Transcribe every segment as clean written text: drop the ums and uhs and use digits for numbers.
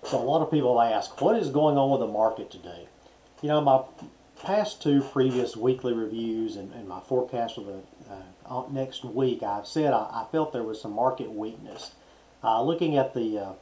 So a lot of people ask, what is going on with the market today? You know, my past two previous weekly reviews and my forecast for the next week, I've said I felt there was some market weakness. Looking at the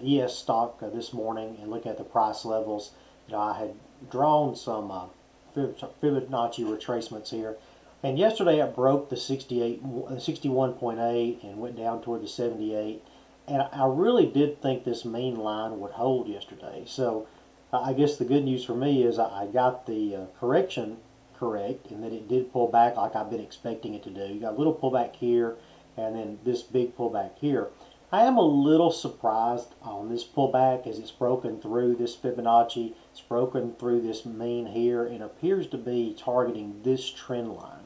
ES stock this morning and looking at the price levels, you know, I had drawn some Fibonacci retracements here. And yesterday it broke the 61.8 and went down toward the 78. And I really did think this mean line would hold yesterday. So I guess the good news for me is I got the correction correct, and that it did pull back like I've been expecting it to do. You got a little pullback here, and then this big pullback here. I am a little surprised on this pullback as it's broken through this Fibonacci. It's broken through this mean here and appears to be targeting this trend line.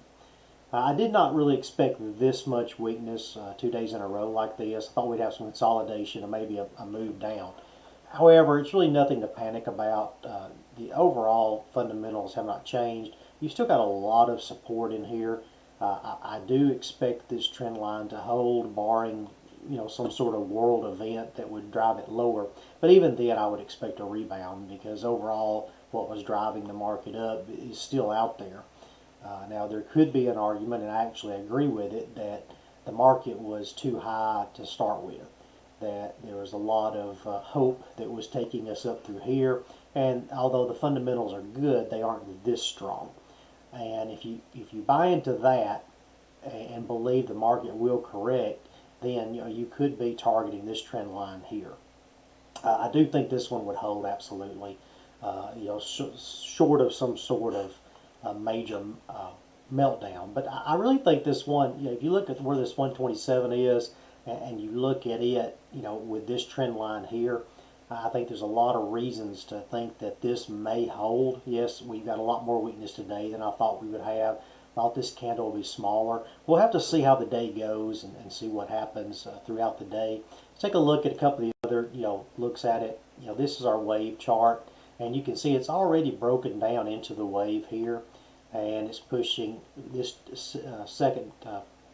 I did not really expect this much weakness 2 days in a row like this. I thought we'd have some consolidation and maybe a move down. However, it's really nothing to panic about. The overall fundamentals have not changed. You still got a lot of support in here. I do expect this trend line to hold, barring some sort of world event that would drive it lower. But even then, I would expect a rebound because overall, what was driving the market up is still out there. Now, there could be an argument, and I actually agree with it, that the market was too high to start with. That there was a lot of hope that was taking us up through here, and although the fundamentals are good, they aren't this strong. And if you buy into that and believe the market will correct, then you could be targeting this trend line here. I do think this one would hold absolutely. Short of some sort of major meltdown. But I really think this one, if you look at where this 127 is, and you look at it, with this trend line here, I think there's a lot of reasons to think that this may hold. Yes, we've got a lot more weakness today than I thought we would have. I thought this candle would be smaller. We'll have to see how the day goes and see what happens throughout the day. Let's take a look at a couple of the other, looks at it. This is our wave chart, and you can see it's already broken down into the wave here, and it's pushing this second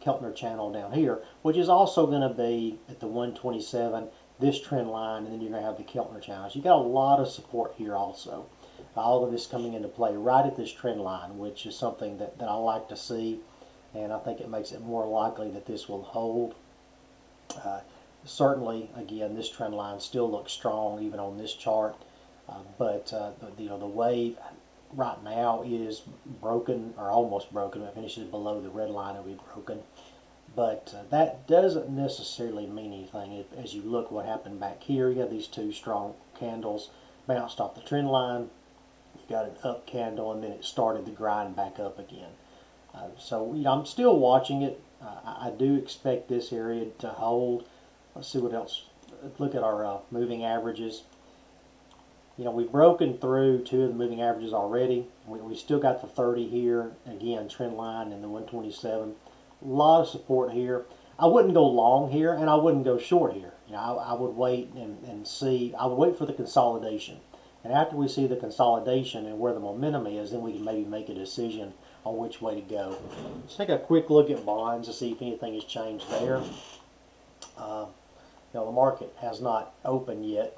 Keltner channel down here, which is also going to be at the 127, this trend line, and then you're going to have the Keltner channels. You got a lot of support here also. All of this coming into play right at this trend line, which is something that I like to see, and I think it makes it more likely that this will hold. Certainly, again, this trend line still looks strong even on this chart, but the wave right now is broken or almost broken. It finishes below the red line, it'll be broken. But that doesn't necessarily mean anything. As you look what happened back here, you have these two strong candles bounced off the trend line. You got an up candle, and then it started the grind back up again. So I'm still watching it. I do expect this area to hold. Let's see what else. Let's look at our moving averages. We've broken through two of the moving averages already. We still got the 30 here. Again, trend line and the 127. A lot of support here. I wouldn't go long here, and I wouldn't go short here. I would wait and see. I would wait for the consolidation. And after we see the consolidation and where the momentum is, then we can maybe make a decision on which way to go. Let's take a quick look at bonds to see if anything has changed there. The market has not opened yet.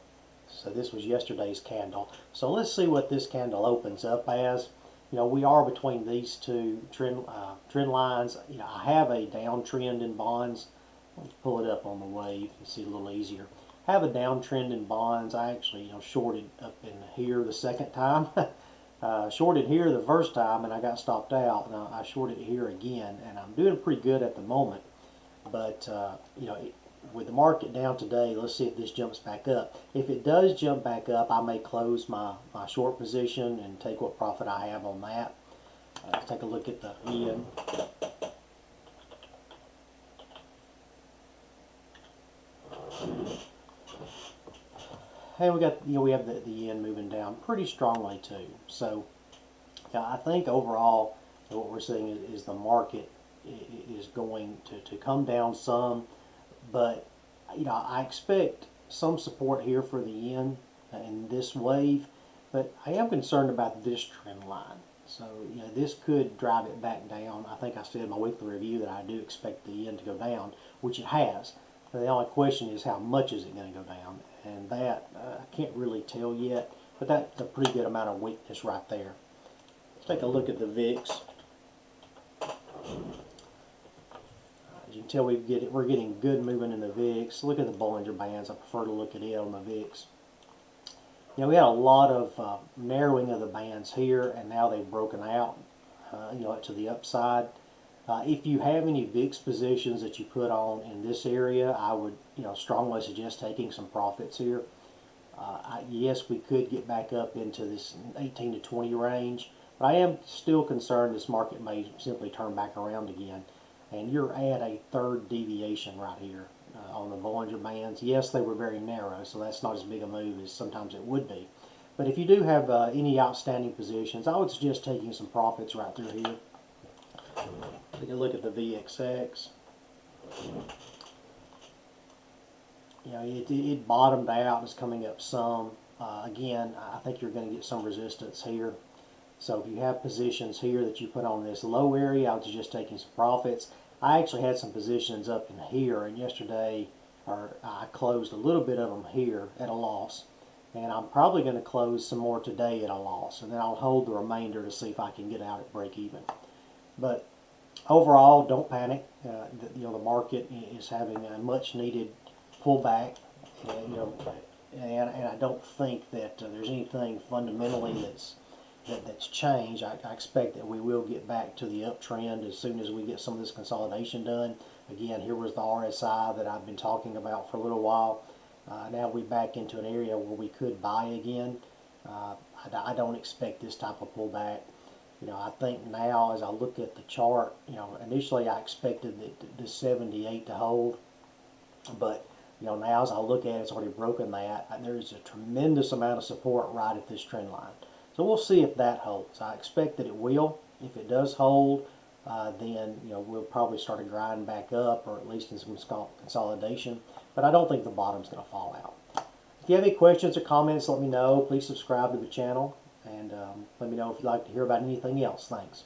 So this was yesterday's candle. So let's see what this candle opens up as. We are between these two trend lines. I have a downtrend in bonds. Let's pull it up on the wave and see a little easier. I have a downtrend in bonds. I actually shorted up in here the second time. Shorted here the first time and I got stopped out. And I shorted here again, and I'm doing pretty good at the moment. But with the market down today, let's see if this jumps back up. If it does jump back up, I may close my short position and take what profit I have on that. Let's take a look at the yen. And we have the yen moving down pretty strongly too. So I think overall what we're seeing is the market is going to come down some. But I expect some support here for the yen in this wave, but I am concerned about this trend line. So this could drive it back down. I think I said in my weekly review that I do expect the yen to go down, which it has. The only question is how much is it going to go down, and that I can't really tell yet, but that's a pretty good amount of weakness right there. Let's take a look at the VIX. As you can tell, we're getting good movement in the VIX. Look at the Bollinger Bands. I prefer to look at it on the VIX. You know, we had a lot of narrowing of the bands here, and now they've broken out, to the upside. If you have any VIX positions that you put on in this area, I would, strongly suggest taking some profits here. Yes, we could get back up into this 18 to 20 range, but I am still concerned this market may simply turn back around again. And you're at a third deviation right here on the Bollinger Bands. Yes, they were very narrow, so that's not as big a move as sometimes it would be. But if you do have any outstanding positions, I would suggest taking some profits right through here. Take a look at the VXX. It bottomed out. It's coming up some. Again, I think you're going to get some resistance here. So if you have positions here that you put on this low area, I would suggest taking some profits. I actually had some positions up in here, and yesterday, I closed a little bit of them here at a loss. And I'm probably going to close some more today at a loss, and then I'll hold the remainder to see if I can get out at break even. But overall, don't panic. The market is having a much needed pullback, and I don't think that there's anything fundamentally that's changed. I expect that we will get back to the uptrend as soon as we get some of this consolidation done. Again, here was the RSI that I've been talking about for a little while. Now we're back into an area where we could buy again. I don't expect this type of pullback. I think now as I look at the chart, initially I expected the 78 to hold, but now as I look at it, it's already broken that. And there's a tremendous amount of support right at this trend line. So we'll see if that holds. I expect that it will. If it does hold, then we'll probably start a grind back up, or at least in some consolidation. But I don't think the bottom's going to fall out. If you have any questions or comments, let me know. Please subscribe to the channel, and let me know if you'd like to hear about anything else. Thanks.